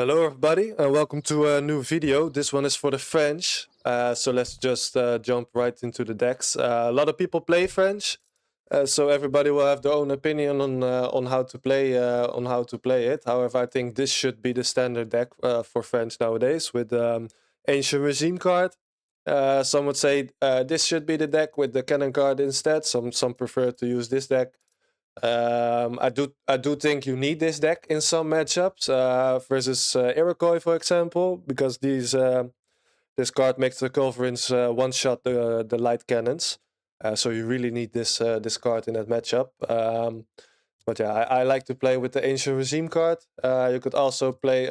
Hello everybody, welcome to a new video. This one is for the French, so let's just jump right into the decks. A lot of people play French, so everybody will have their own opinion on how to play it. However, I think this should be the standard deck for French nowadays with Ancient Regime card. Some would say this should be the deck with the Cannon card instead. Some prefer to use this deck. I do think you need this deck in some matchups versus Iroquois, for example, because this card makes the culverins one shot the light cannons. So you really need this card in that matchup. But yeah, I like to play with the Ancient Regime card. You could also play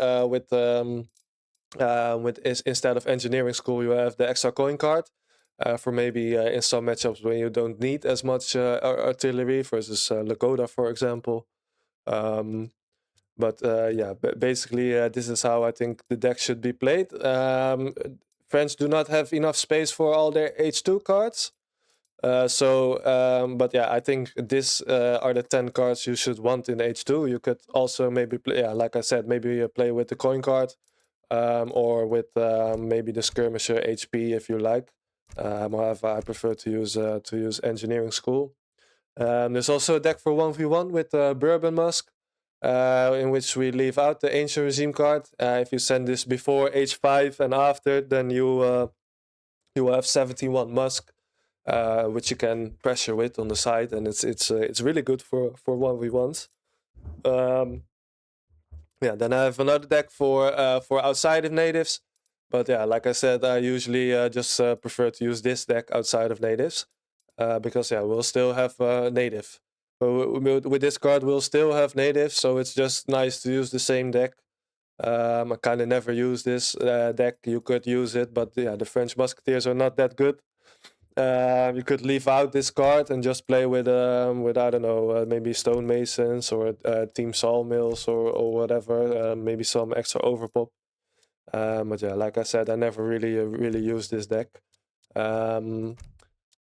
instead of Engineering School, you have the extra coin card. For maybe in some matchups when you don't need as much artillery versus Lagoda, for example. Yeah, basically this is how I think the deck should be played. French do not have enough space for all their H2 cards. But yeah, I think this are the 10 cards you should want in H2. You could also maybe play, yeah, like I said, maybe play with the coin card or with maybe the skirmisher HP if you like. However, I prefer to use Engineering School. There's also a deck for 1v1 with Bourbon Musk, in which we leave out the Ancient Regime card. If you send this before H5 and after, then you will have 71 Musk, which you can pressure with on the side, and it's really good for 1v1s. Yeah, then I have another deck for outside of natives. But yeah, like I said, I usually just prefer to use this deck outside of natives. Because yeah, we'll still have native. With this card, we'll still have native, so it's just nice to use the same deck. I kind of never use this deck. You could use it, but yeah, the French Musketeers are not that good. You could leave out this card and just play with I don't know, maybe Stonemasons or Team Sawmills or whatever. Maybe some extra overpop. But yeah, like I said, I never really use this deck. And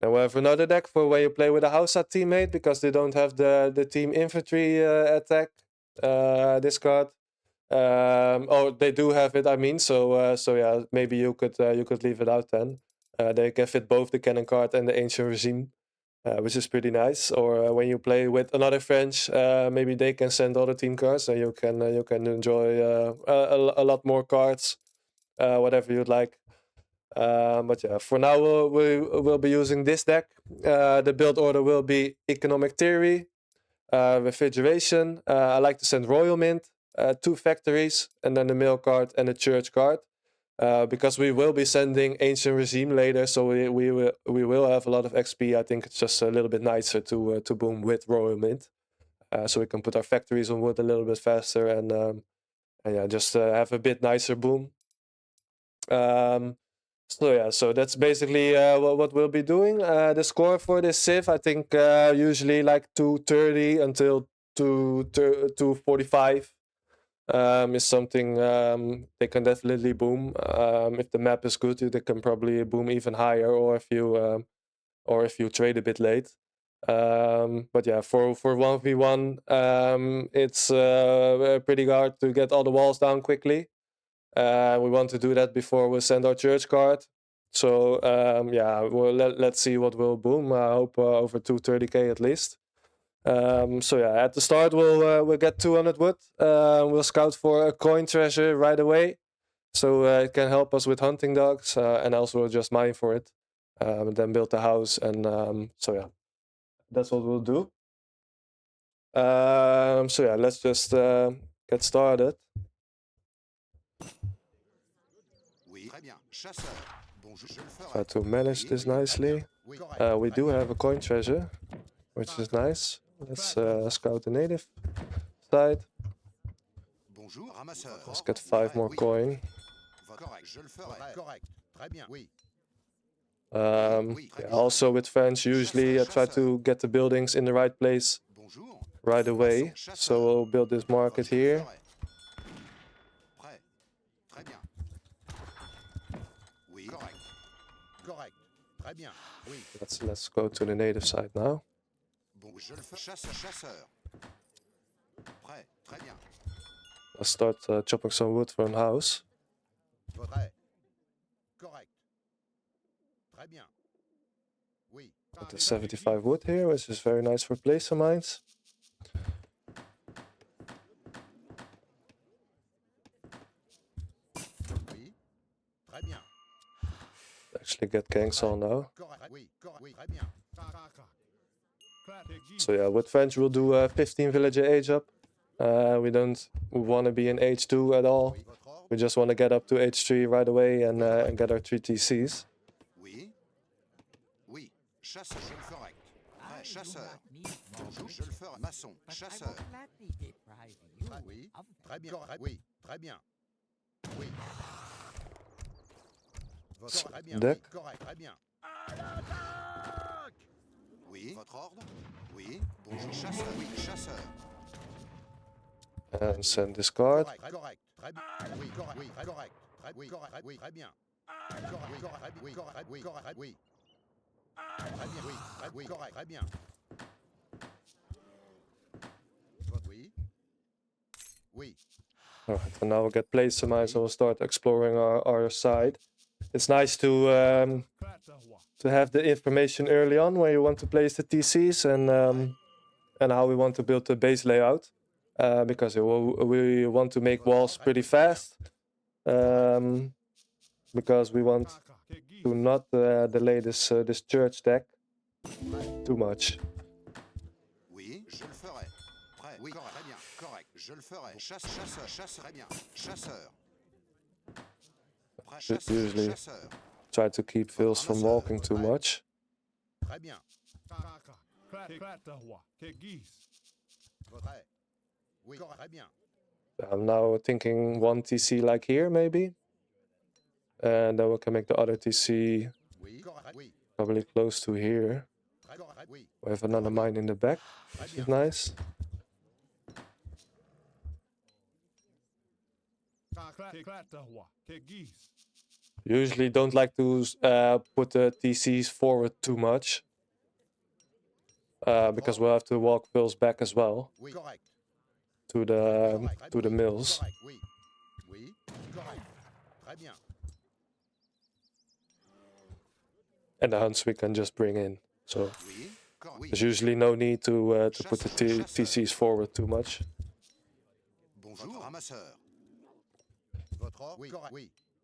we have another deck for when you play with a Hausa teammate because they don't have the team infantry attack. This card. Oh, they do have it. I mean, so yeah, maybe you could leave it out then. They can fit both the cannon card and the Ancient Regime, which is pretty nice. Or when you play with another French, maybe they can send all the team cards, and you can enjoy a lot more cards, whatever you'd like. But yeah, for now we'll be using this deck. The build order will be Economic Theory, Refrigiration. I like to send Royal Mint, 2 Factories, and then the Mill card and the Church card. Because we will be sending Ancient Regime later, so we will have a lot of XP. I think it's just a little bit nicer to boom with Royal Mint, so we can put our factories on wood a little bit faster and yeah, just have a bit nicer boom. So yeah, so that's basically what we'll be doing. The score for this Civ, I think usually like 230 until 245. Is something they can definitely boom. If the map is good, they can probably boom even higher, or if you trade a bit late. But yeah, for 1v1, it's pretty hard to get all the walls down quickly. We want to do that before we send our church card. So yeah, well, let's see what will boom. I hope over 230k at least. So yeah, at the start we'll get 200 wood. We'll scout for a coin treasure right away, so it can help us with hunting dogs, and also we'll just mine for it, and then build the house. And so yeah, that's what we'll do. So yeah, let's just get started. Try to manage this nicely. We do have a coin treasure, which is nice. Let's scout the native side. Let's get 5 more coin. Yeah, also with French, usually I try to get the buildings in the right place right away. So we'll build this market here. Let's go to the native side now. I'll start chopping some wood from house. Got the 75 wood here, which is very nice for placer mines. Actually get ganks on now. So yeah, with French we'll do 15 villager age up. We don't want to be in age 2 at all. We just want to get up to age 3 right away and get our 3 TCs. Chasseur, je le ferai. Chasseur. Bonjour, je le ferai. Maçon, chasseur. Oui, très bien. Oui, très bien. Oui. Très bien. Deck. Correct, très bien. Oui, votre ordre. Oui, bonjour, chasseur. Oui, chasseur. And send this card. Correct, très bien. Oui, correct, oui, correct. Oui, correct, oui, très bien. Correct, oui, correct, oui, correct, oui. Très bien, oui, correct, très bien. Oui. Oui. Alright, and now we'll get placer mines and we'll start exploring our side. It's nice to have the information early on where you want to place the TCs and how we want to build the base layout. Because we want to make walls pretty fast. Because we want to not delay this church deck too much. Oui, je le ferai. Prêt. Oui, correct, très bien. Correct, je le ferai. Chasseur, chasseur, très bien. Chasseur. Prêt, Usually chasseur. try to keep Phils from walking too much. Très bien. Oui, correct, très bien. I'm now thinking one TC like here maybe. And then we can make the other TC probably close to here. We have another mine in the back, which is nice. Usually don't like to put the TCs forward too much. Because we'll have to walk Phils back as well. To the mills. And the hunts we can just bring in. So there's usually no need to put the TCs forward too much.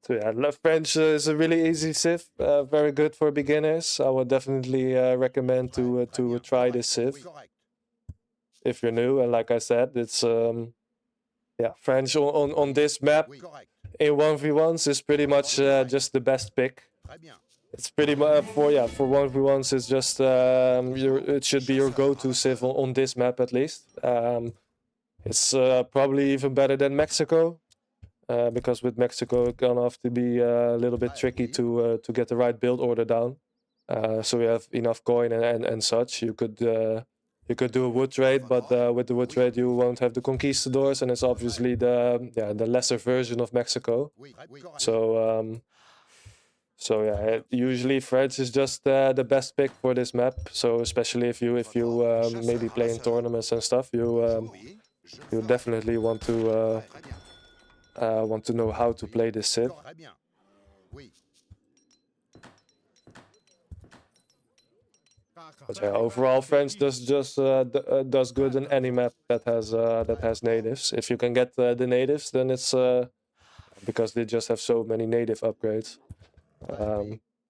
So yeah, French is a really easy civ, very good for beginners. I would definitely recommend to try this civ if you're new. And like I said, it's yeah, French on this map in 1v1s is pretty much just the best pick. It's pretty much for 1v1s. It's just it should be your go-to civ on this map at least. It's probably even better than Mexico. Because with Mexico it's gonna have to be a little bit tricky to get the right build order down. So you have enough coin and such. You could do a wood trade, but with the wood trade you won't have the conquistadors, and it's obviously the lesser version of Mexico. So so yeah, usually French is just the best pick for this map. So especially if you maybe play in tournaments and stuff, you definitely want to know how to play this civ. But yeah, overall, French does good in any map that has natives. If you can get the natives, then it's because they just have so many native upgrades.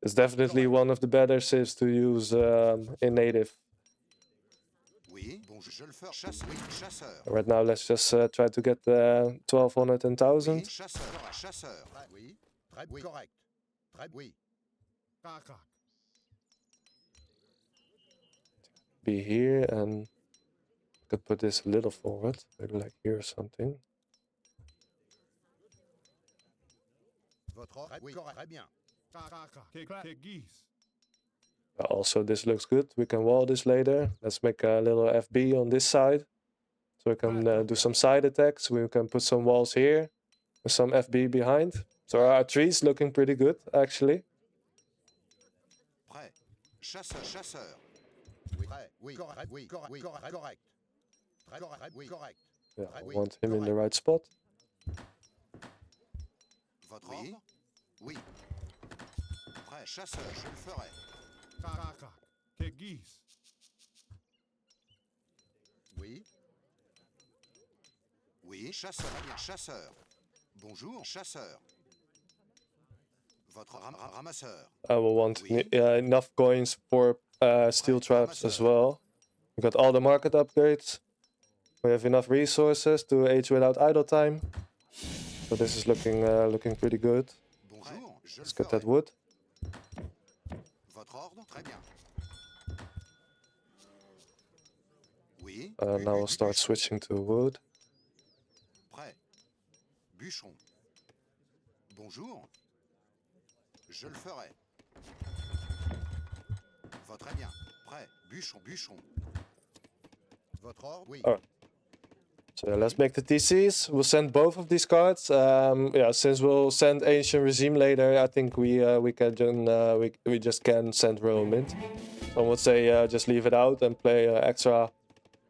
It's definitely one of the better civs to use in native. Right now, let's just try to get 1200 and 1000. Be here, and could put this a little forward, maybe like here or something. Also, this looks good. We can wall this later. Let's make a little FB on this side. So we can do some side attacks. We can put some walls here with some FB behind. So our tree's looking pretty good, actually. Yeah, I want him in the right spot. Votre ordre? Oui. Prêt, chasseur, je le ferai. Oui. Oui, chasseur, bien, chasseur. Bonjour, chasseur. Votre ramasseur. I will want enough coins for steel traps as well. We got all the market upgrades. We have enough resources to age without idle time. So this is looking pretty good. Bonjour, Let's get that wood. Votre ordre, très bien. Oui. Now we'll start switching to wood. Prêt. Bûcheron. Bonjour. Je le ferai. Très bien. Prêt. Bûcheron. Votre ordre? Oui. Alright. So let's make the TCs. We'll send both of these cards. Yeah, since we'll send Ancient Regime later, I think we just can send Royal Mint. Some would say just leave it out and play extra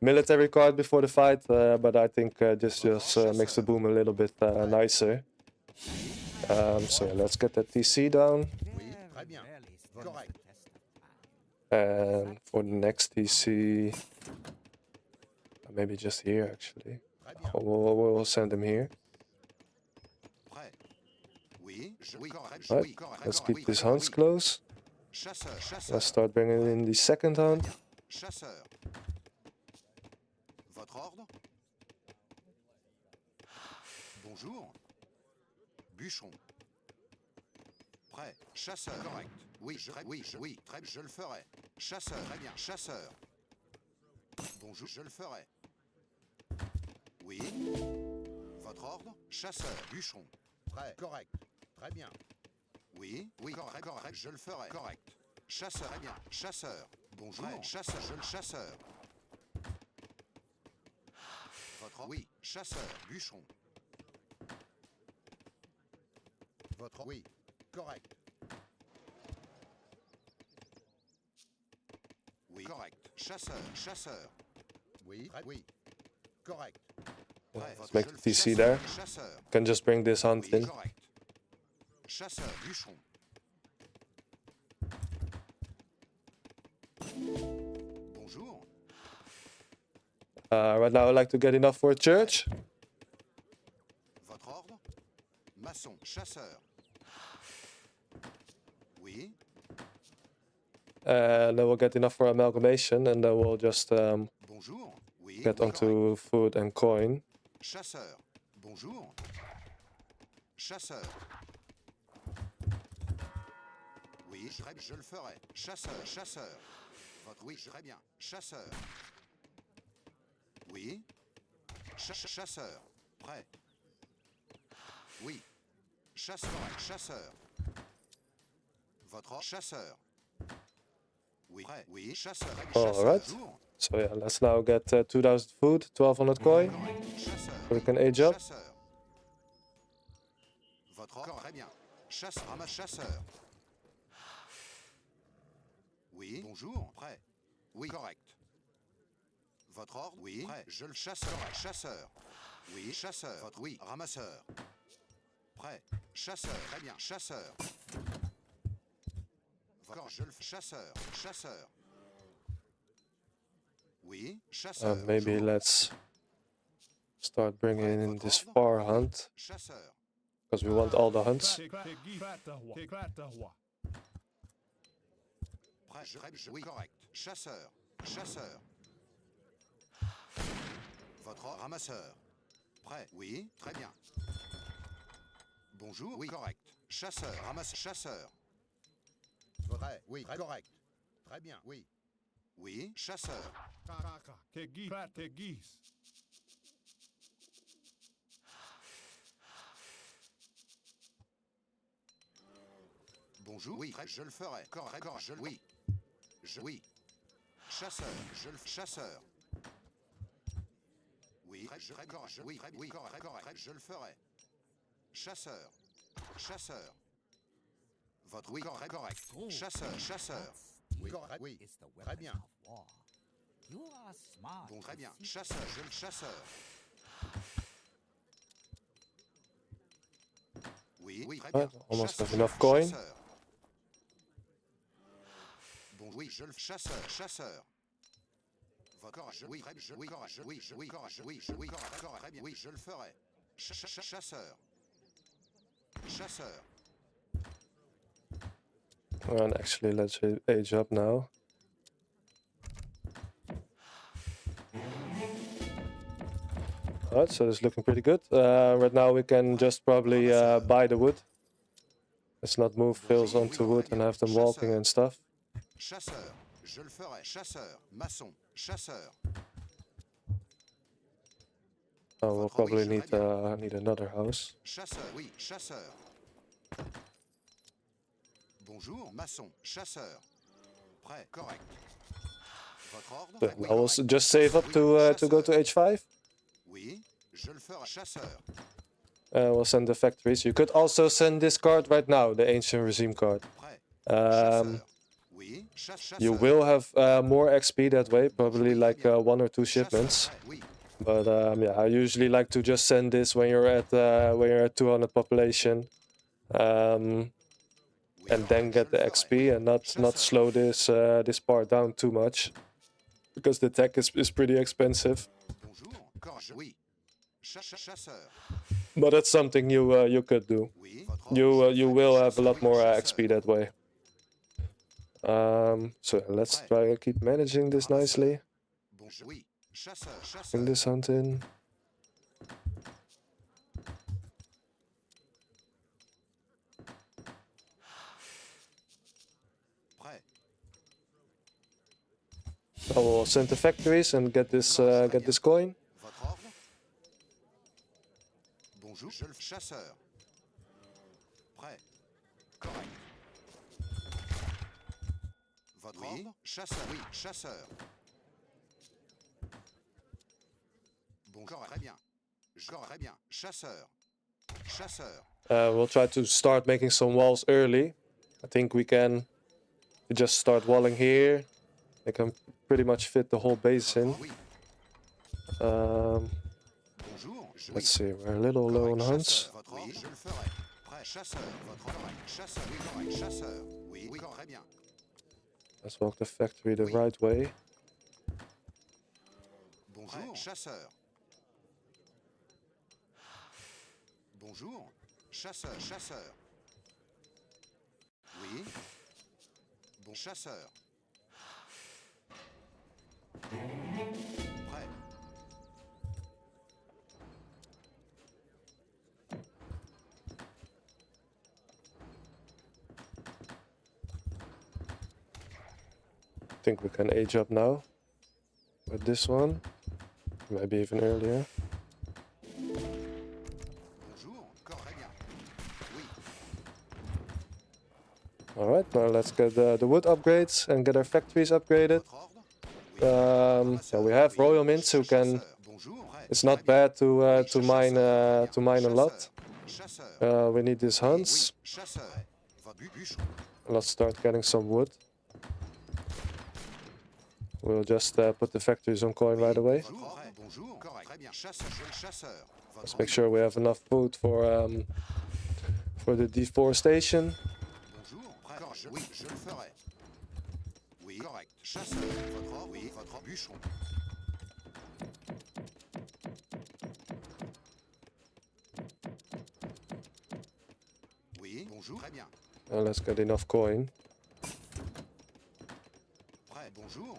military card before the fight, but I think this just makes the boom a little bit nicer. So yeah, let's get that TC down. And for the next TC, maybe just here actually. We'll send him here. Right, let's keep these hunts close. Let's start bringing in the second hunt. Votre ordre? Bonjour. Bûcheron. Prêt. Chasseur. Correct. Oui, très, je le ferai. Chasseur. Très bien. Chasseur. Bonjour, je le ferai. Oui. Votre ordre? Chasseur. Bûcheron. Prêt. Correct. Très bien. Oui. Correct. Je le ferai. Correct. Chasseur. Très bien. Chasseur. Bonjour. Prêt. Chasseur. Je le chasseur. Votre ordre? Oui. Chasseur. Bûcheron. Votre ordre? Oui. Correct. Oui. Correct. Chasseur. Oui. Oui. Correct. Let's make the TC there. Can just bring this hunt in. Correct. Chasseur. Bûcheron. Bonjour. Right now I'd like to get enough for a church. Votre ordre? Maçon. Chasseur. Oui. And then we'll get enough for amalgamation, and then we'll just Bonjour. Oui. get onto food and coin. Chasseur. Bonjour. Chasseur. Oui, je le ferai. Chasseur. Votre oui, très bien. Chasseur. Oui. Chasseur. Prêt. Oui. Chasseur. Votre chasseur. Oui. Prêt. Oui. Chasseur. Alright. So yeah, let's now get 2000 food, 1200 coin. So we can age up. Votre ordre, très bien. Chasseur. Oui. Bonjour. Prêt. Oui. Correct. Votre ordre? Oui. Prêt. Je le chasseur. Oui. Chasseur. Votre oui. Ramasseur. Prêt. Chasseur. Très bien. Chasseur. Votre je le chasseur. Oui. Chasseur. Maybe let's start bringing in this far hunt, Chasseur. because we want all the hunts. Oui, correct. Chasseur. Votre ramasseur. Prêt. Oui, très bien. Bonjour. Oui, correct. Chasseur. Chasseur. Prêt. Oui, très correct. Très bien. Oui. Oui, chasseur. Bonjour. Oui, je le ferai. Correct. Oui. Oui. Chasseur. Chasseur. Oui, correct. Je le ferai. Chasseur. Votre oui, correct. Chasseur. Oui, correct. Oui. Très bien. Bon, très bien. Chasseur. Oui. Oui, oui, très Right, bien. almost have Chasseur, enough coin. chasseur. Bon, oui, je le chasseur, chasseur. Votre corps, oui, très bien, oui, corps, oui, oui, corps, oui, oui, corps, très bien, oui, je le ferai. Chasseur. Chasseur. And actually, let's age up now. Alright, so it's looking pretty good. Right now we can just probably buy the wood. Let's not move fills onto wood and have them walking and stuff. Chasseur, je le ferai. Chasseur, maçon, chasseur. Oh, we'll probably need another house. Chasseur, oui, chasseur. Bonjour, maçon, chasseur. Prêt, correct. Votre ordre? So Oui, I will correct. just save up to go to H5. Oui, je le ferai. Chasseur. We'll send the factories. You could also send this card right now, the Ancient Regime card. Prêt. Um, Oui, chasseur. you will have more XP that way, probably like 1 or 2 shipments. Oui. But yeah, I usually like to just send this when you're at 200 population, and then get the XP and not slow this part down too much, because the tech is pretty expensive. Bonjour, oui. Chasseur. But that's something you could do. You will have a lot more XP that way. So let's try to keep managing this nicely. Bring this hunt in. I will send the factories and get this coin. Bonjour, chasseur. Prêt. Correct. Votre ordre? Chasseur, oui, chasseur. Bonjour, très bien. Très bien. Chasseur. Chasseur. We'll try to start making some walls early. I think we can just start walling here. They can pretty much fit the whole basin. Let's see, we're a little low on hunts. Oui, je le ferai. Prêt, chasseur. Chasseur, oui, correct. Chasseur. Oui, oui, très bien. Let's walk the factory the right way. Bonjour, chasseur. Bonjour, chasseur, chasseur. Oui. Bon chasseur. Prêt. I think we can age up now with this one, maybe even earlier. Alright, now let's get the wood upgrades and get our factories upgraded. Yeah, we have royal mints who can. It's not bad to mine a lot. We need these hunts. Let's start getting some wood. We'll just put the factories on coin right away. Let's make sure we have enough food for the deforestation. Oui, je le ferai. Oui, correct. Chasseur, votre bûcheron. Oui, bonjour, très bien. Let's get enough coin. Prêt, bonjour.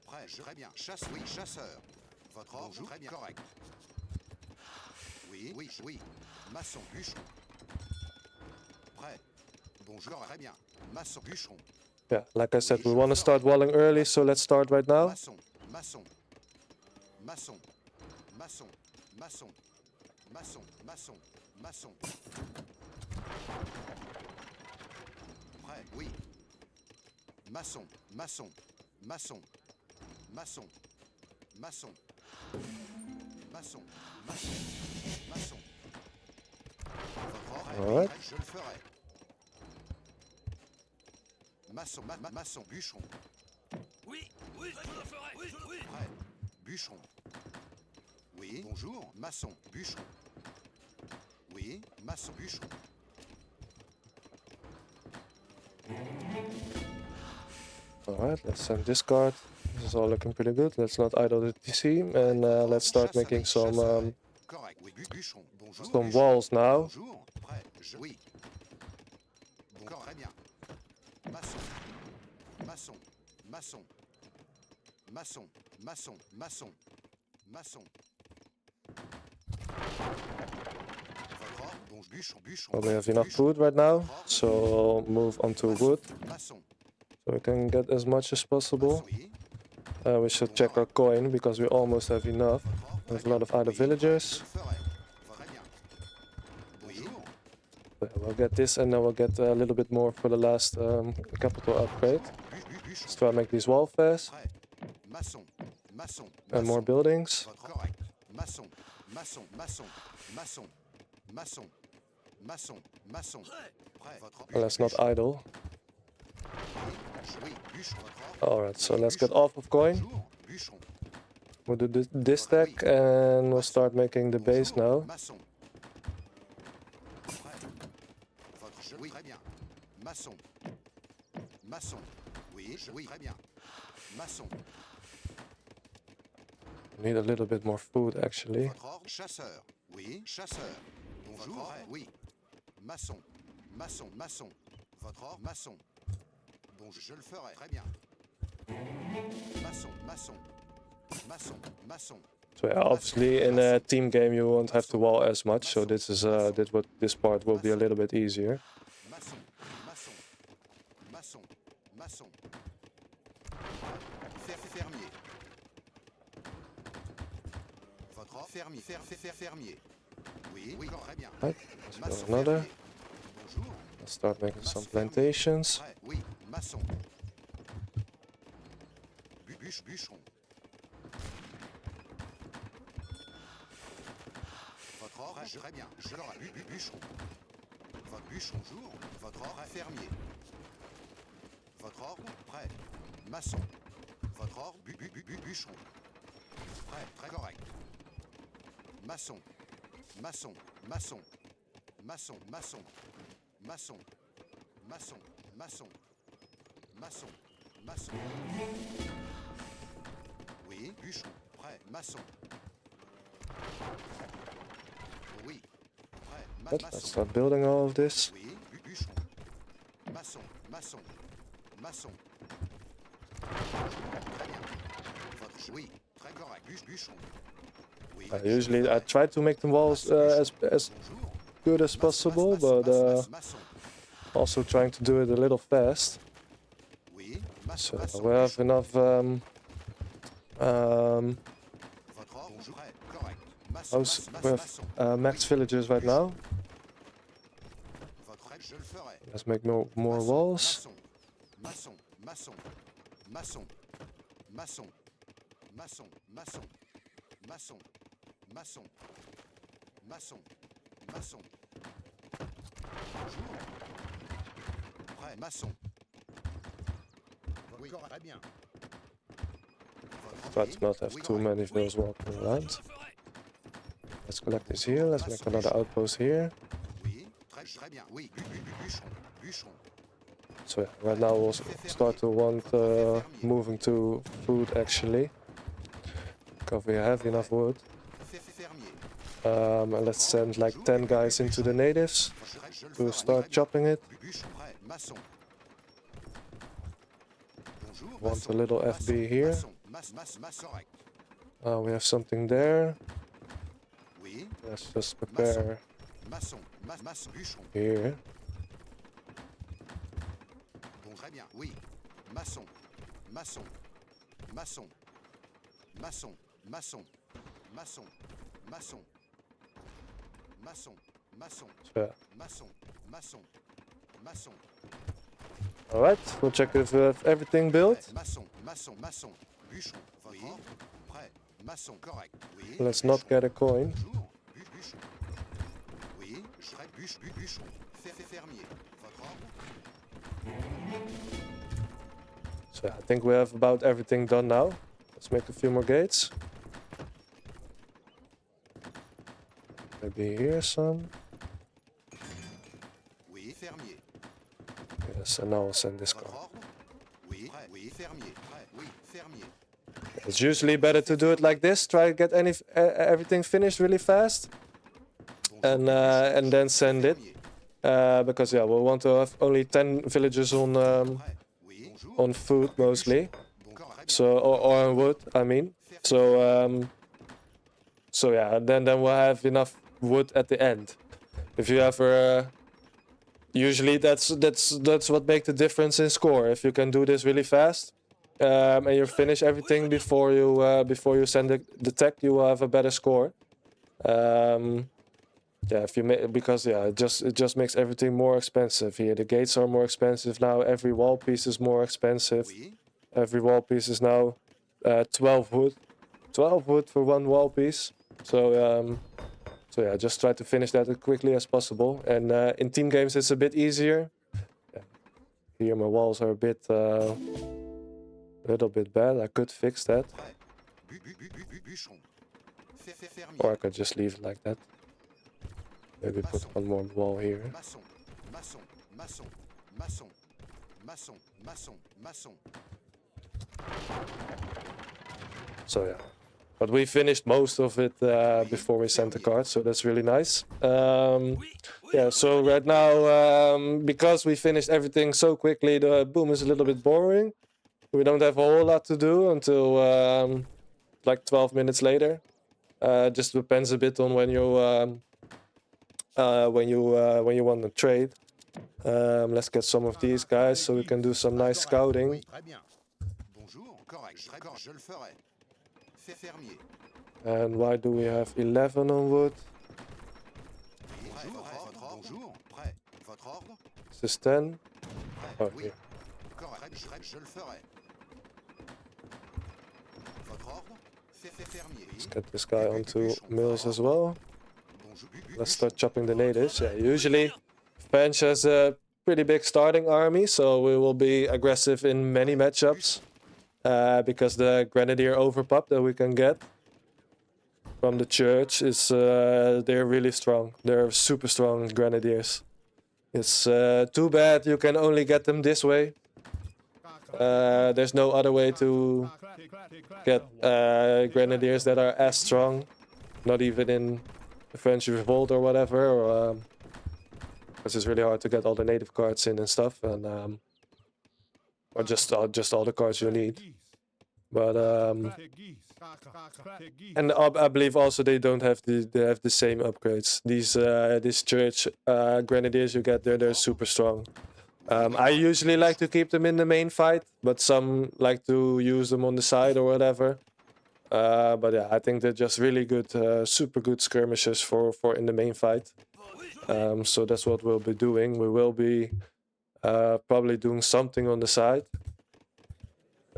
Prêt, très bien. Oui, chasseur. Votre bonjour, très bien, correct. Oui, oui, oui. Maçon, bûcheron. Prêt. Bonjour, très bien. Maçon, bûcheron. Yeah, like I said, we want to start walling early, so let's start right now. Maçon, maçon. Maçon, maçon, maçon, maçon, maçon, maçon. Prêt, oui. Maçon, maçon, maçon, maçon, maçon, maçon, maçon, maçon. Votre ordre, je le ferai. Maçon, maçon, bûcheron. Oui, oui, je le ferai. Oui, oui. Prêt, bûcheron. Oui, bonjour, maçon, bûcheron. Oui, maçon, bûcheron. Alright, let's send this card. This is all looking pretty good. Let's not idle the TC and let's start making some Correct. Oui, bûcheron. Bonjour. some walls now. Bonjour. Prêt. Oui. Bon, très bien. Maçon. Maçon. Maçon. Maçon. Maçon. Maçon. Maçon. Votre ordre. Bon, bûcheron. Bûcheron. Well, we have enough food right now, so move onto wood Maçon. so we can get as much as possible. Oui. We should check our coin because we almost have enough. We have a lot of idle villagers. Ferai. Très bien. Bonjour. We'll get this and then we'll get a little bit more for the last capital upgrade. Bûcheron. Let's try to make these walls fast Prêt. Maçon. Maçon. and more buildings. Correct. Maçon. Maçon. Maçon. Maçon. Maçon. Maçon. Maçon. Prêt. Votre And let's not idle. Oui. Bûcheron. Alright, so let's get off of coin. Bonjour. Bûcheron. We'll do this deck and we'll start making the base now. Maçon. Prêt. Votre oui. Très bien. Maçon. Maçon. Oui. Oui. Très bien. Maçon. We need a little bit more food actually. Votre ordre. Chasseur. Oui. Chasseur. Bonjour. Oui. Maçon. Maçon. Maçon. Votre ordre. Maçon. Bon, je le ferai. Très bien. Maçon. Maçon. Maçon. Maçon. So yeah, obviously in a team game you won't have to wall as much, so this part will be a little bit easier. Maçon. Maçon. Maçon. Maçon. Fermier. Votre ordre. Fermier. Fermier. Oui. Oui. Très bien. Right, let's Maçon. build another. Fermier. Bonjour. Let's start making some plantations. Prêt. Oui. Maçon. Bûcheron. Votre ordre. Très bien. Je l'aurai. Bûcheron. Votre bûcheron. Jour. Votre ordre. Fermier. Votre ordre. Prêt. Maçon. Votre ordre. Bûcheron. Prêt. Très correct. Maçon. Maçon. Maçon. Maçon. Maçon. Maçon. Maçon. Maçon. Maçon. Maçon. Oui. Bûcheron. Prêt. Maçon. Oui. Prêt. Right, let's start building all of this. Oui. Bûcheron. Maçon. Maçon. Maçon. Très bien. Votre oui. Très correct. Bûcheron. Oui. Usually I try to make the walls as Bonjour. good as possible, but Maçon. also trying to do it a little fast. Oui. So Maçon. we have enough Votre ordre. Bonjour. Prêt. Correct. we have max villagers right now. Votre aide, je le ferai. Let's make more walls. Maçon. Maçon. Maçon. Maçon. Maçon. Maçon. Maçon. Maçon. Maçon. Maçon. Bonjour. Prêt. Maçon. Oui, très bien. Try to not have too many villas walking around. Let's collect this here. Let's make another outpost here. Oui, très bien. Oui, bûcheron. Bûcheron. So yeah, right now we'll start to want moving to food actually, because we have enough wood. Fermier. And let's send like 10 guys into the natives to start chopping it. Bûcheron. Prêt. Maçon. Bonjour. Want a little FB here. Maçon. Correct. We have something there. Oui. Let's just prepare Maçon. Maçon. Bûcheron. here. Bon, très bien. Oui. Maçon. Maçon. Maçon. Maçon. Maçon. Maçon. Maçon. Maçon. Maçon. So yeah. Maçon. Maçon. Maçon. Alright, we'll check if we have everything built. Maçon. Maçon. Maçon. Bûcheron. Oui. Prêt. Maçon. Correct. Oui. Let's not get a coin. Bonjour. Bûcheron. Oui. Bûcheron. Fermier. Votre ordre. So yeah, I think we have about everything done now. Let's make a few more gates. Maybe here some. Oui. Fermier. Yeah, Yes, and now I'll send this Votre car. ordre? Oui, prêt. Oui, fermier. Prêt. Oui, fermier. It's usually better to do it like this. Try to get everything finished really fast, Bonjour, and then send it. fermier. Because yeah, we'll want to have only 10 villagers Prêt. Oui. Bonjour. on food mostly. Bon, très bien. So or on wood, I mean. So yeah, then we'll have enough wood at the end. If you have usually that's what makes the difference in score. If you can do this really fast, and you finish everything before you send the tech, you will have a better score. Yeah, if you make, because yeah, it just makes everything more expensive here. The gates are more expensive now. Every wall piece is more expensive. Oui. Every wall piece is now 12 wood. 12 wood for one wall piece. So yeah, just try to finish that as quickly as possible. And in team games, it's a bit easier. Yeah. Here my walls are a little bit bad. I could fix that, Prêt. Bûcheron. Fermier. or I could just leave it like that. Maybe put one more wall here. Maçon. Maçon. Maçon. Maçon. Maçon. Maçon. Maçon. So yeah, but we finished most of it before we sent the card, so that's really nice. Yeah, so right now, because we finished everything so quickly, the boom is a little bit boring. We don't have a whole lot to do until like 12 minutes later. Just depends a bit on when you want to trade. Let's get some of these guys so we can do some nice scouting. Oui, très bien. Bonjour. Correct. Je le ferai. Fermier. And why do we have 11 on wood? Prêt. Votre ordre. Bonjour. Prêt. Votre ordre? Is this 10? Prêt. Oh, Oui. here. Correct. Je le ferai. Votre ordre? Fermier. Let's get this guy onto mills as well. Bonjour. Let's start chopping the natives. Yeah, usually French has a pretty big starting army, so we will be aggressive in many matchups. Because the grenadier overpop that we can get from the church is they're really strong. They're super strong grenadiers. It's too bad you can only get them this way. There's no other way to get grenadiers that are as strong. Not even in the French Revolt or whatever. Or, because it's really hard to get all the native cards in and stuff, and or just all the cards you need. But and I believe also they don't have the same upgrades. These church grenadiers you get there, they're super strong. I usually like to keep them in the main fight, but some like to use them on the side or whatever. But yeah, I think they're just really good, super good skirmishers for in the main fight. So that's what we'll be doing. We will be probably doing something on the side.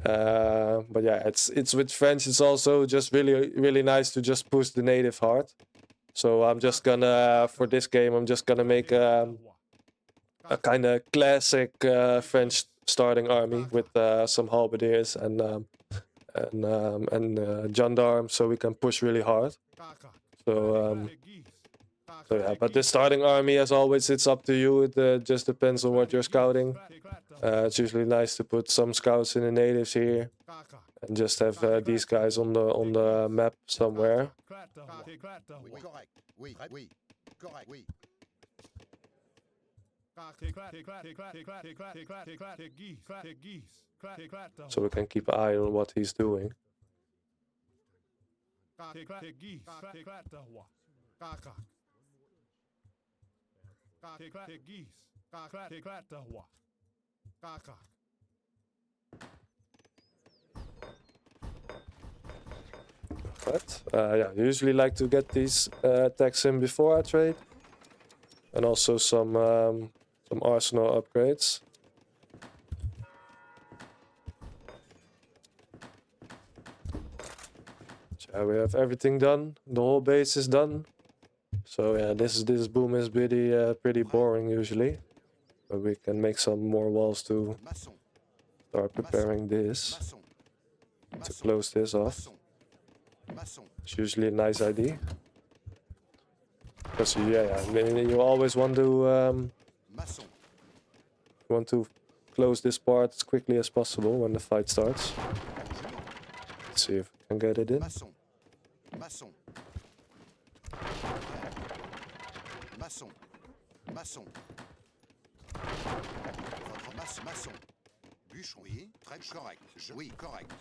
But yeah, it's with French. It's also just really nice to just push the native hard. So I'm just gonna for this game I'm just gonna make a kind of classic French starting army with some halberdiers and gendarmes, so we can push really hard. So yeah, but the starting army, as always, it's up to you. It just depends on what you're scouting. It's usually nice to put some scouts in the natives here, and just have these guys on the map somewhere. Oui, correct. Oui, oui. Correct. Oui. So we can keep an eye on what he's doing. But yeah, I usually like to get these attacks in before I trade, and also some arsenal upgrades. So we have everything done. The whole base is done. So yeah, this boom is pretty boring usually, but we can make some more walls to Maçon. start preparing this Maçon. to close this off. Maçon. Maçon. It's usually a nice idea. Because yeah, I mean, you always want to Maçon. close this part as quickly as possible when the fight starts. Let's see if we can get it in. Maçon. Maçon. Maçon. Maçon. Votre maçon. Bûcheron. Oui, très correct. Oui, correct.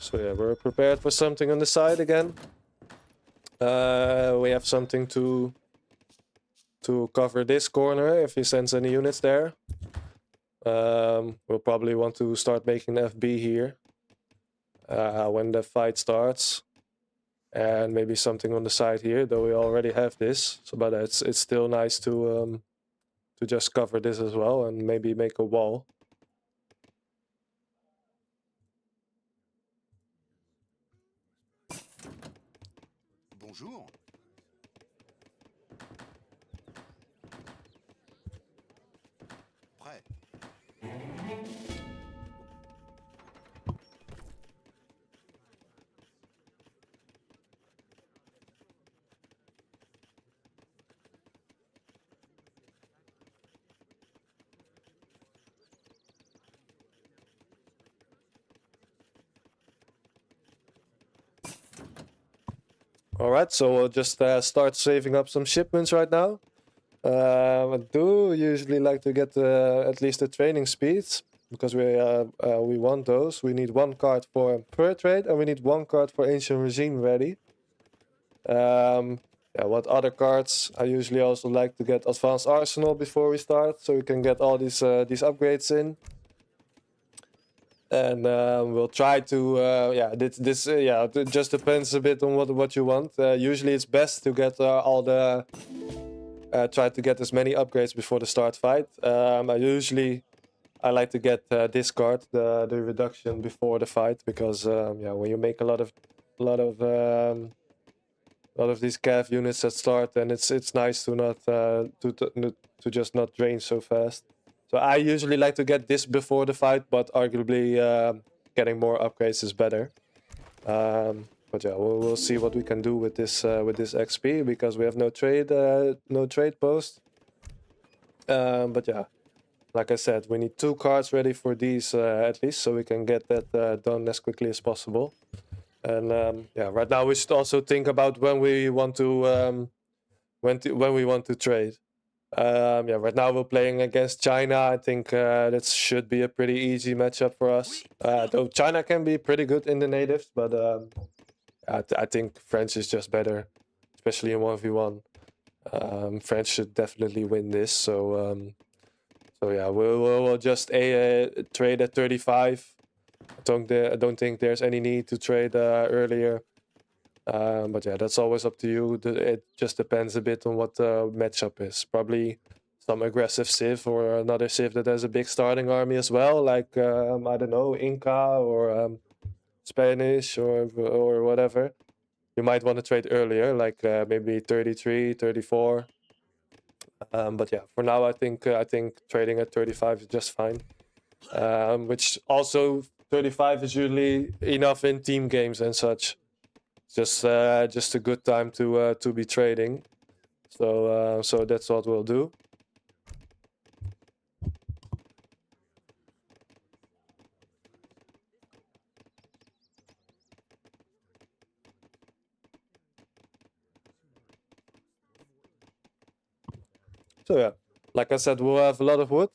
So yeah, we're prepared for something on the side again. We have something to cover this corner if he sends any units there. We'll probably want to start making FB here when the fight starts, and maybe something on the side here. Though we already have this, so but it's still nice to just cover this as well and maybe make a wall. Bonjour. Prêt. Alright, so we'll just start saving up some shipments right now. I do usually like to get at least the training speeds, because we want those. We need 1 card for per trade, and we need 1 card for Ancient Regime ready. Yeah, what other cards? I usually also like to get Advanced Arsenal before we start, so we can get all these upgrades in. And we'll try to it just depends a bit on what you want. Usually it's best to get all the try to get as many upgrades before the start fight. I like to get this card, the reduction before the fight, because when you make a lot of these cav units at start, then it's nice to not to just not drain so fast. So I usually like to get this before the fight, but arguably getting more upgrades is better. But yeah, we'll see what we can do with this XP, because we have no trade post. But yeah, like I said, we need 2 cards ready for these at least, so we can get that done as quickly as possible. And right now we should also think about when we want to trade. Right now we're playing against China. I think that should be a pretty easy matchup for us. Though China can be pretty good in the natives, but I think French is just better, especially in 1v1. French should definitely win this. So yeah, we'll just trade at 35. I don't think there's any need to trade earlier. But yeah, that's always up to you. It just depends a bit on what the matchup is. Probably some aggressive Civ or another Civ that has a big starting army as well, like I don't know, Inca or Spanish or whatever. You might want to trade earlier, like maybe 33, 34. But yeah, for now I think trading at 35 is just fine. Which also 35 is usually enough in team games and such. Just a good time to be trading. So that's what we'll do. So yeah, like I said, we'll have a lot of wood.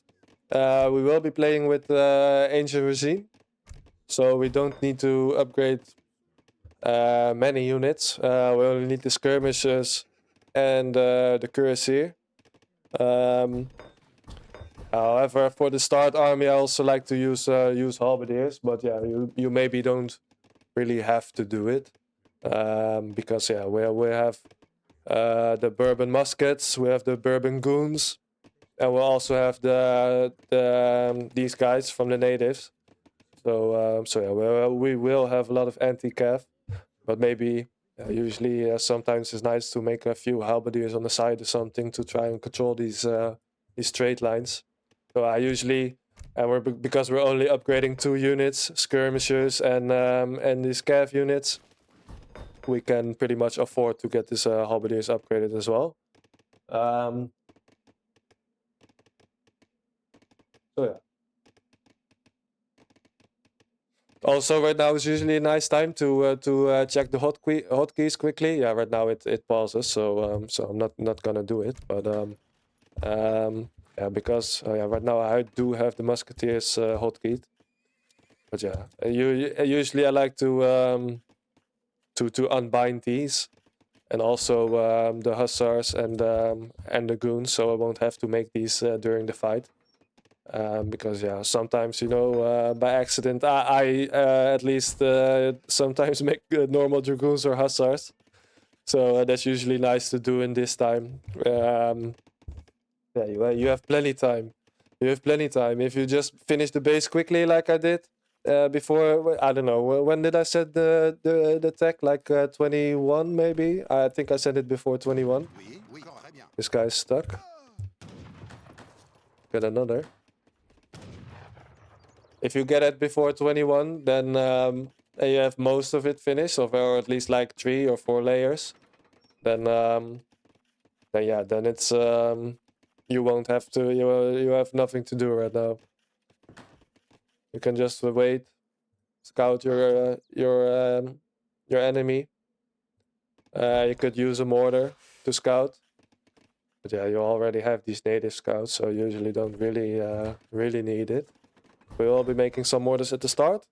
We will be playing with Ancient Regime, so we don't need to upgrade many units. We only need the skirmishers and the cuirassier. However, for the start army, I also like to use halberdiers, but yeah, you maybe don't really have to do it, because yeah, we have the bourbon muskets, we have the bourbon goons, and we'll also have these guys from the natives. So yeah, we will have a lot of anti-cav, but maybe usually sometimes it's nice to make a few halberdiers on the side or something to try and control these trade lines. So I usually, because we're only upgrading 2 units, skirmishers and these cav units, we can pretty much afford to get this halberdiers upgraded as well. So yeah. Also, right now is usually a nice time to check the hotkeys quickly. Yeah, right now it pauses, so so I'm not gonna do it. But yeah, because yeah, right now I do have the musketeers hotkeyed. But yeah, usually I like to unbind these, and also the hussars and the goons, so I won't have to make these during the fight. Because yeah, sometimes by accident I at least sometimes make normal dragoons or hussars, so that's usually nice to do in this time. Yeah, you have plenty time. You have plenty time if you just finish the base quickly, like I did before. I don't know when did I set the tech, like 21 maybe. I think I said it before 21. Oui, oui, très bien. This guy's stuck. Get another. If you get it before 21, then you have most of it finished, or at least like 3 or 4 layers. Then yeah, then it's you won't have to. You have nothing to do right now. You can just wait, scout your enemy. You could use a mortar to scout, but yeah, you already have these native scouts, so you usually don't really need it. We'll be making some mortars at the start.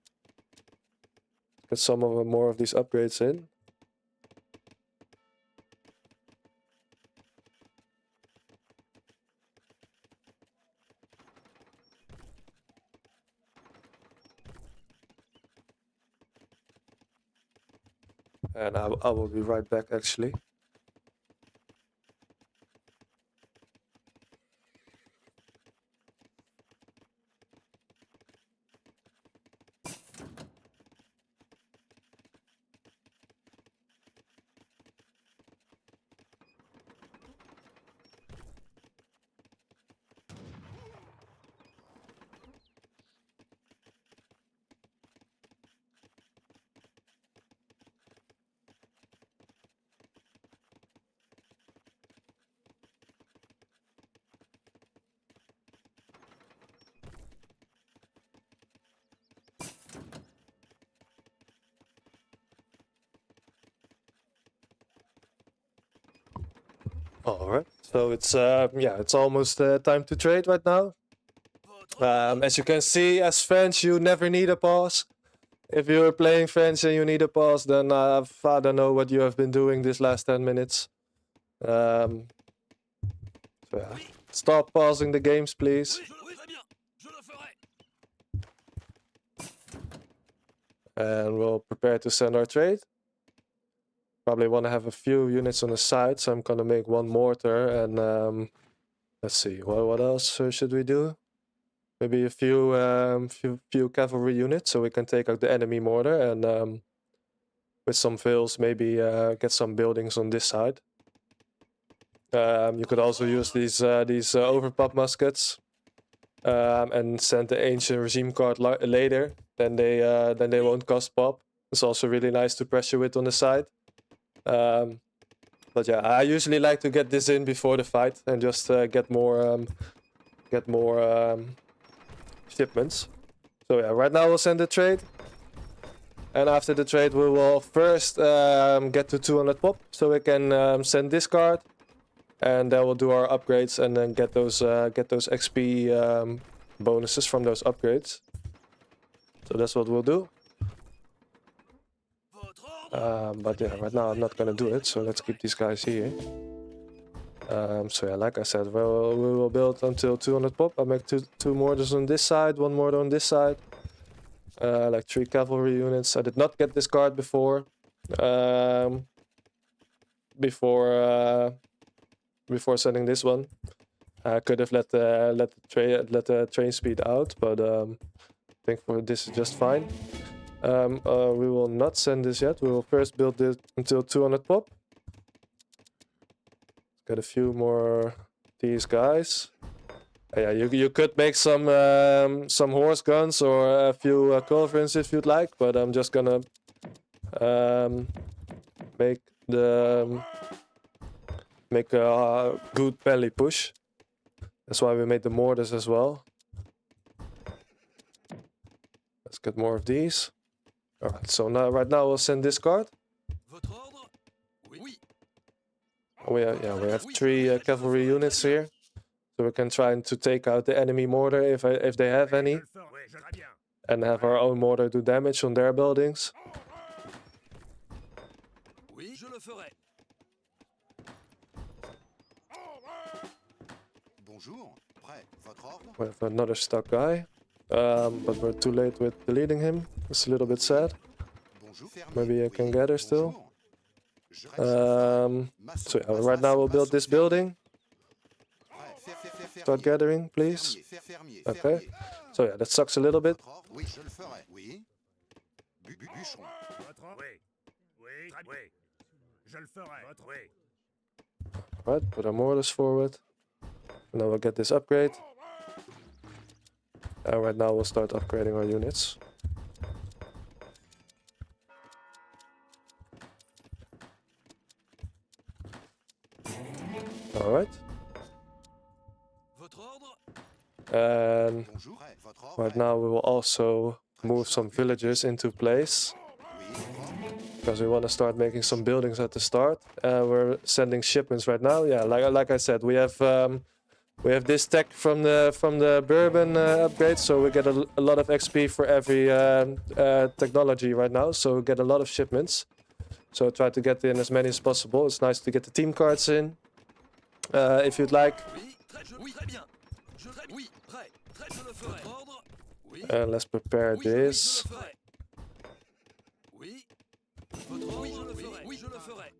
Get some of more of these upgrades in. And I will be right back, actually. All right. So it's yeah, it's almost time to trade right now. As you can see, as French, you never need a pause. If you're playing French and you need a pause, then I don't know what you have been doing this last 10 minutes. So yeah. Stop pausing the games, please. Oui, très bien. Je le ferai. And we'll prepare to send our trade. Probably want to have a few units on the side, so I'm gonna make one mortar and let's see, what else should we do? Maybe a few cavalry units, so we can take out the enemy mortar, and with some fills, maybe get some buildings on this side. You could also use these overpop muskets, and send the Ancient Regime card later. Then they won't cost pop. It's also really nice to pressure with on the side. But yeah, I usually like to get this in before the fight and just get more shipments. So yeah, right now we'll send the trade, and after the trade we will first get to 200 pop, so we can send this card, and then we'll do our upgrades and then get those XP bonuses from those upgrades. So that's what we'll do. But yeah, right now I'm not gonna do it, so let's keep these guys here. So yeah, like I said, we will build until 200 pop. I'll make two mortars on this side, one mortar on this side. Like 3 cavalry units. I did not get this card before. Before sending this one, I could have let the train speed out, but I think for this is just fine. We will not send this yet. We will first build this until 200 pop. Get a few more these guys. Yeah, you could make some horse guns or a few culverins if you'd like, but I'm just gonna make a good belly push. That's why we made the mortars as well. get more of these. Alright, so now right now we'll send this card. Votre ordre? Oui. We have 3 cavalry units here. So we can try to take out the enemy mortar if they have any. And have our own mortar do damage on their buildings. Oui, je le ferai. Bonjour. Prêt. Votre ordre? We have another stuck guy. But we're too late with deleting him. It's a little bit sad. Bonjour. Fermier. Maybe I can Oui, gather still. bonjour. Je ferai. So yeah, right now we'll build this building. Start gathering, please. Okay. So yeah, that sucks a little bit. Oui, je le ferai. Oui. Bûcheron. Je le ferai. Right, put our mortars forward. And then we'll get this upgrade. And right now we'll start upgrading our units. Alright. Votre ordre? And Bonjour. Votre ordre? right now we will also move some villagers into place. Because we want to start making some buildings at the start. We're sending shipments right now. Yeah, like I said, we have this tech from the bourbon upgrade, so we get a lot of XP for every technology right now. So we get a lot of shipments. So try to get in as many as possible. It's nice to get the team cards in, if you'd like. Oui, très bien. Oui, prêt. Je le ferai. Votre ordre? Oui. Let's prepare this. Je le ferai. Oui. Votre ordre? Oui, je le ferai. Oui, je le ferai.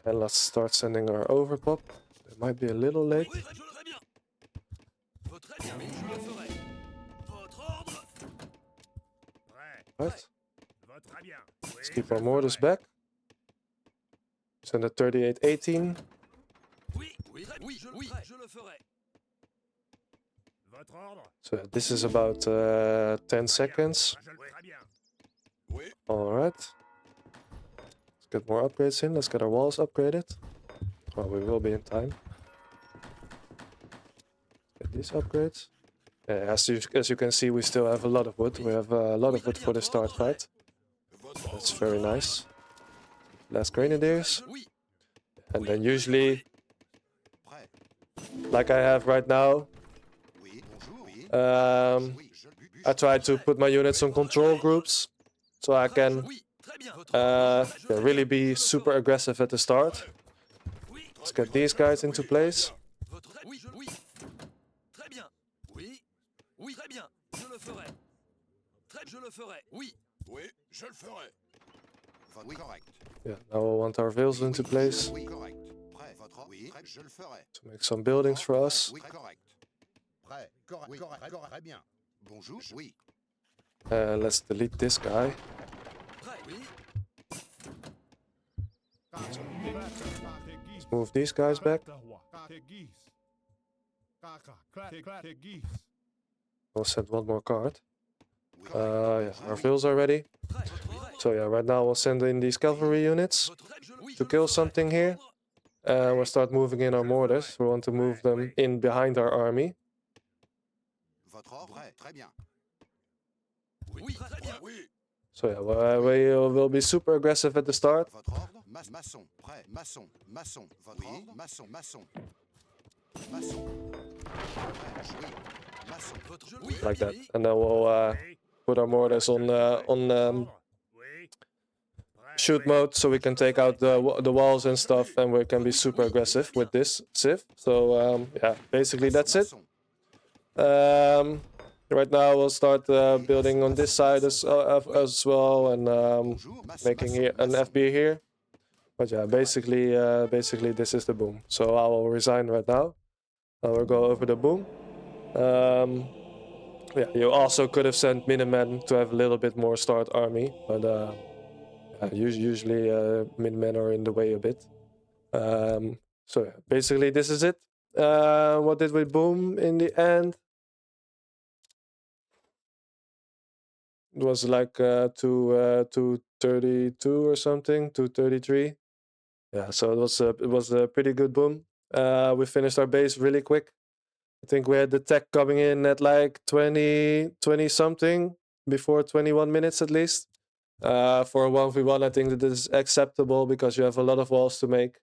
And let's start sending our overpop. It might be a little late. Oui, je le ferai bien. Votre très bien. Oui, je le ferai. Votre ordre? Right. Let's keep our mortars back. Send a 3818. Oui, je le ferai. So this is about 10 seconds. Alright. Let's get more upgrades in. Let's get our walls upgraded. Well, we will be in time. Get these upgrades. Yeah, as you can see, we still have a lot of wood. We have a lot of wood for the start fight. That's very nice. Last grenadiers. And then usually, like I have right now, I try to put my units on control groups. So I can really be super aggressive at the start. Let's get these guys into place. Très bien. Oui, très bien. Je le ferai. Je le ferai. Oui. Oui, je le ferai. Oui, correct. Yeah, now I want our vales into place Oui, correct. Prêt. Votre ordre? Oui, je le ferai. to make some buildings for us. Oui, correct. Prêt. Correct. Oui, correct. Très bien. Bonjour. Oui. Let's delete this guy. Prêt. Oui. Let's move these guys back. We'll send one more card. Yeah, our vales are ready. So yeah, right now we'll send in these cavalry units to kill something here. We'll start moving in our mortars. We want to move them in behind our army. Votre ordre? Très bien. Oui, très bien. Oui. So yeah, we'll be super aggressive at the start. Votre ordre? Maçon. Prêt. Maçon. Votre ordre? Maçon. Maçon. Prêt. Oui. Maçon. Oui, Like that. And then we'll put our mortars on shoot mode, so we can take out the walls and stuff, and we can be super aggressive with this civ. So yeah, basically that's it. Right now we'll start building on this side as well, and making here an FB here. But yeah, basically this is the boom. So I will resign right now. I will go over the boom. Yeah, you also could have sent Minutemen to have a little bit more start army, but usually Minutemen are in the way a bit. So yeah, basically this is it. What did we boom in the end? It was like 232 or something, 233. Yeah, so it was a pretty good boom. We finished our base really quick. I think we had the tech coming in at like 20 something, before 21 minutes at least. For a 1v1, I think that is acceptable because you have a lot of walls to make.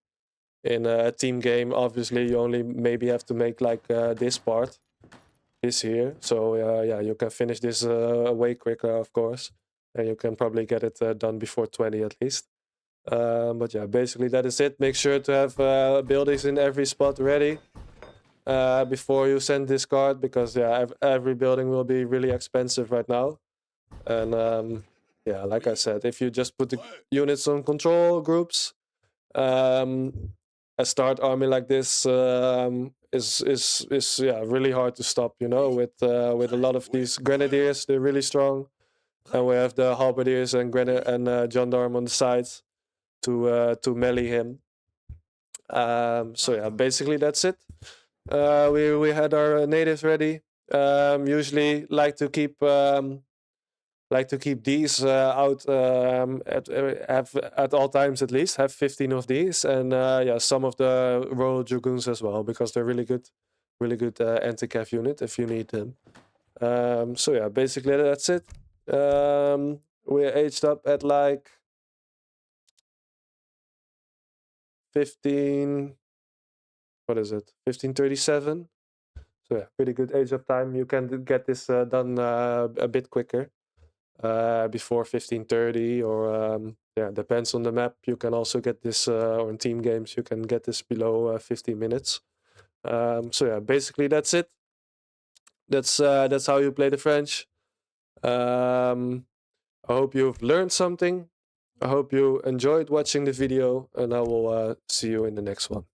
In a team game, obviously, you only maybe have to make like this part, this here. So yeah, you can finish this way quicker, of course. And you can probably get it done before 20 at least. But yeah, basically that is it. Make sure to have buildings in every spot ready before you send this card, because yeah, every building will be really expensive right now. And yeah, like I said, if you just put the units on control groups, a start army like this is yeah, really hard to stop. You know, with a lot of these grenadiers, they're really strong, and we have the halberdiers and gendarme on the sides to melee him. So yeah, basically that's it. We had our natives ready. Usually like to keep these out at all times, at least have 15 of these, and yeah, some of the Royal Dragoons as well, because they're really good anti-cav unit if you need them. So yeah, basically that's it. We're aged up at like 15. What is it? 1537. So yeah, pretty good age up time. You can get this done a bit quicker. Before 1530, or yeah, depends on the map. You can also get this, or in team games, you can get this below 15 minutes. So yeah, basically that's it. That's how you play the French. I hope you've learned something. I hope you enjoyed watching the video, and I will see you in the next one.